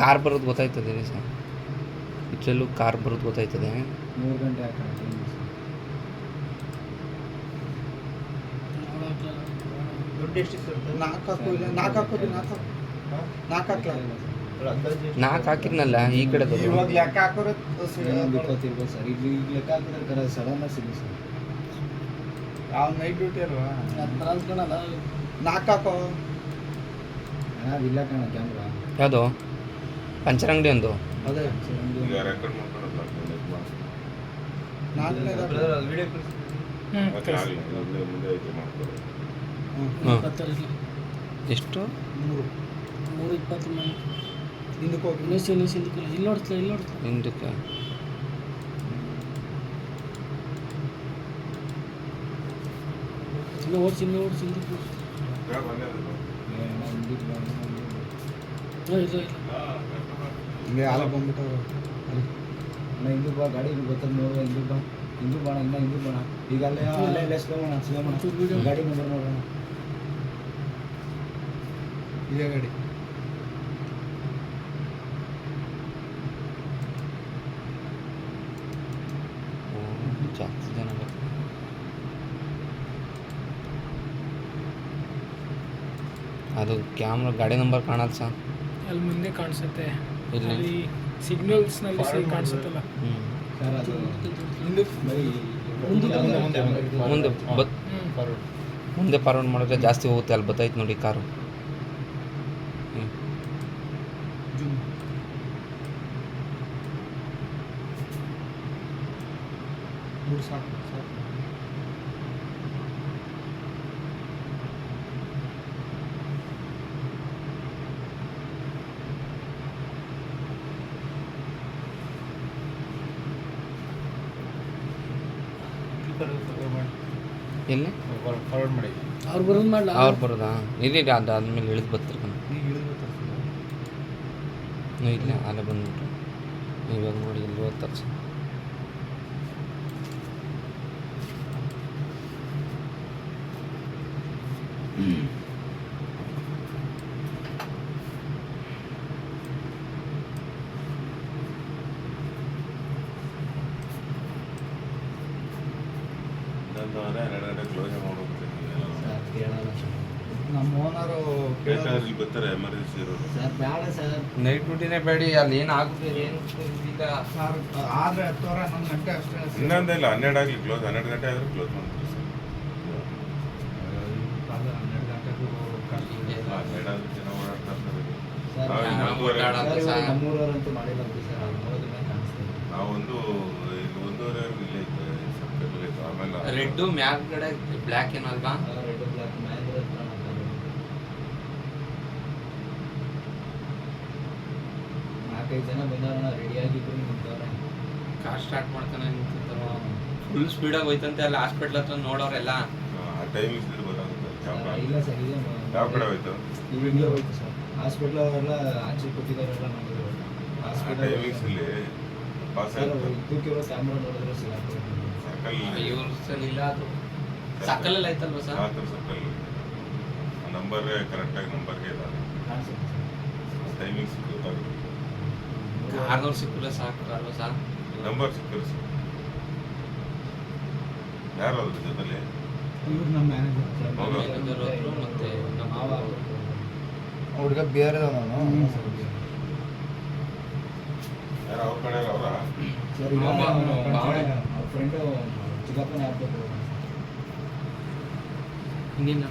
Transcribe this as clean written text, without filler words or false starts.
Car ಬರೋದು ಗೊತ್ತಾಯ್ತದೆ sir, ಇಷ್ಟರಲ್ಲೂ car ಬರೋದು ಗೊತ್ತಾಯ್ತದೆ. 3 ಗಂಟೆ ಹಾಕೋಣ. ದುಡ್ಡು ಎಷ್ಟು ಸರ್? 4 ಹಾಕು, ಇಲ್ಲ 4 ಹಾಕೋದು, 4 ಹಾಕ್ಲಾ? 4 ಹಾಕಿದ್ನಲ್ಲ ಈ ಕಡೆ ಇವಾಗ ಲೆಕ್ಕ ಹಾಕೋರು 20 ಇರ್ಬೋದು ಸರ್. ಈಗ ಲೆಕ್ಕ ಹಾಕಿದ್ರೆ ಸಡನ್ ಆಗಿ ಸಿಗುತ್ತೆ ಸರ್. ಯಾವ ನೈಟ್ ಡ್ಯೂಟಿ ಅಲ್ವಾ? 4 ಹಾಕೋ. ಅದಿಲ್ಲ ಕಣ ಕ್ಯಾಮ್ರಾ. ಯಾವುದು ಪಂಚರ್ ಅಂಗಡಿ ಒಂದು? ಅದೇ ಎಷ್ಟು? 3:20 ಹಿಂದಕ್ಕೆ ಹೋಗಿ ಇಲ್ಲಿ ನೋಡ್ತಾ ಹಿಂದಕ್ಕೆ. ಓಡಿಸಿ ಹಿಂಗೆ ಹಾಲ ಬಂದ್ಬಿಟ್ಟವ್ರು. ಹಿಂದೂ ಬಾ, ಗಾಡಿ ಗೊತ್ತದ ನೋಡುವ. ಹಿಂದೂ ಬಾಣ, ಇನ್ನ ಹಿಂದೂ ಬಾಣ. ಈಗ ಅಲ್ಲೇ ಸ್ಲೋ ಮಾಡೋಣ. ಗಾಡಿ ನಂಬರ್ ನೋಡೋಣ. ಇದೇ ಗಾಡಿ. ಜಾಸ್ತಿ ಜನ ಬರ್ತಾರೆ. ಅದು ಕ್ಯಾಮ್ರಾ ಗಾಡಿ ನಂಬರ್ ಕಾಣಲ್ಲ ಸರ್. ಅಲ್ಲಿ ಮುಂದೆ ಕಾಣಿಸುತ್ತೆ, ಇಲ್ಲಿ ಅಲ್ಲಿ ಸಿಗ್ನಲ್ಸ್ನಲ್ಲಿ ಕಾಣಿಸುತ್ತಲ್ಲ. ಸರ್ ಅದು ಮುಂದೆ ಮುಂದೆ ಫಾರ್ವರ್ಡ್ ಮಾಡಿದ್ರೆ ಜಾಸ್ತಿ ಹೋಗುತ್ತೆ. ಅಲ್ಲಿ ಬತ್ತೈತೆ ನೋಡಿ ಕಾರು. ಸಾಕು. ಎಲ್ಲಿ ಫಾರ್ವರ್ಡ್ ಮಾಡಿ. ಅವ್ರು ಬರೋದು ಮಾಡಲ, ಅವ್ರು ಬರೋದಾ? ಇಲ್ಲಿ ಅದಾದ್ಮೇಲೆ ಇಳಿದು ಬರ್ತಾರೆ. ಈಗ ಇಲ್ಲ ಅಲ್ಲೇ ಬಂದ್ಬಿಟ್ಟು ಇವಾಗ ನೋಡಿ ಇಲ್ಲಿ ಓದ್ತಾರೆ ಸರ್. ನಮ್ಮ ಓನರು ಬರ್ತಾರೆ ಎಮರ್ಜೆನ್ಸಿ ಇರೋದು. ಸರ್ ಬೇಡ ಸರ್, ನೈಟ್ ಡ್ಯೂಟಿನೇ ಬೇಡಿ. ಅಲ್ಲಿ ಏನು ಆಗುತ್ತೆ ಏನು ಇಲ್ಲ ಸರ್. ಆದರೆ 10 ಗಂಟೆ ಅಷ್ಟೇ. ಇನ್ನೊಂದೇ ಇಲ್ಲ, 12 ಆಗಲಿ ಕ್ಲೋಸ್. 12 ಗಂಟೆ ಆದರೂ ಕ್ಲೋಸ್ ಮಾಡ್ತೀವಿ ಸರ್. 12 ಗಂಟೆಗೂ 12 ಆದರೂ ಜನ ಓಡಾಡ್ತಾರೆ ಸರ್ ನಾವು ಇನ್ನು ಒಂದೂವರೆ ನಮ್ಮೂರವರಂತೂ ಮಾಡಿಲ್ಲ ಬಿಡಿ ಸರ್. ಅವ್ರು ನೋಡೋದನ್ನ ಕಾಣಿಸ್ತಾರೆ. ನಾವು ಒಂದೂವರೆ ಇಲ್ಲೇ ಇತ್ತು ಸರ್ಕಲ್ ಇತ್ತು. ಆಮೇಲೆ ರೆಡ್ಡು ಮ್ಯಾಲ್ಗಡೆ ಬ್ಲ್ಯಾಕ್ ಏನಲ್ವಾ? ರೆಡ್ ಬ್ಲಾಕ್ ಮಹೇಂದ್ರ ಹತ್ರ ಮಾತಾಡೋದು. 4-5 ಜನ ಬಂದವರನ್ನ ರೆಡಿಯಾಗಿದ್ರು ನಿಂತವ್ರೆ. ಕಾರ್ ಸ್ಟಾರ್ಟ್ ಮಾಡ್ತಾನೆ ನಿಂತಿರ್ತಾರೋ. ಫುಲ್ ಸ್ಪೀಡಾಗಿ ಹೋಯ್ತಂತೆ ಅಲ್ಲಿ ಹಾಸ್ಪಿಟ್ಲ್ ಹತ್ರ ನೋಡೋರೆಲ್ಲ. ಆ ಟೈಮಿಂಗ್ಸ್ ಗೊತ್ತಾಗುತ್ತೆ. ಇಲ್ಲ ಸರ್, ಇದೆ ಯಾವ ಕಡೆ ಹೋಯ್ತು? ಇಲ್ಲೇ ಹೋಯ್ತು ಸರ್. ಹಾಸ್ಪಿಟ್ಲ್ ಅವರೆಲ್ಲ ಆಚೆ ಕೂತಿದ್ದವರೆಲ್ಲ ನೋಡಿದ್ರು. ಆ ಹಾಸ್ಪಿಟಲ್ ಟೈಮಿಂಗ್ಸ್ ಇಲ್ಲಿ ಪಾಸ್ ಆಗುತ್ತೆ. ಇದಕ್ಕಿರೋ ಕ್ಯಾಮ್ರಾ ನೋಡಿದ್ರೆ ಸಿಗುತ್ತೆ. ಸರ್ಕಲ್ ಇವ್ರ ಸಲ ಇಲ್ಲ, ಅದು ಸಕ್ಕಲಲ್ಲಿ ಆಯ್ತಲ್ವ ಸರ್? ಆ ಥರ ಸರ್ಕಲ್ ನಂಬರ್ ಕರೆಕ್ಟಾಗಿ ನಂಬರ್ಗೆ ಇಲ್ಲ. ಕಾಣಿಸುತ್ತೆ ಸರ್. ಟೈಮಿಂಗ್ಸ್ ಗೊತ್ತಾಗುತ್ತೆ. ಕಾರ್ನವ್ರು ಸಿಕ್ಕಿದ್ರೆ ಸಾಕು ಅಲ್ವ ಸರ್? ನಂಬರ್ ಸಿಕ್ಕರು ಸರ್. ಯಾರು ಅದ್ರ ಜೊತೆಲಿ? ಇವ್ರು ನಮ್ಮ ಮ್ಯಾನೇಜರ್. ಹೌದಾ? ಮ್ಯಾನೇಜರ್ ಹೋದ್ರು, ಮತ್ತೆ ನಮ್ಮ ಮಾವ ಹುಡುಗ ಬೇರೆ ನಾನು. ಯಾರು ಅವ್ರ ಕಡೆ ಅವರ? ಸರ್ ಈಗ ಅವ್ರ ಫ್ರೆಂಡು ಚಿಕ್ಕಪ್ಪನೇ ಆಗ್ಬೇಕು. ಇನ್ನೇನು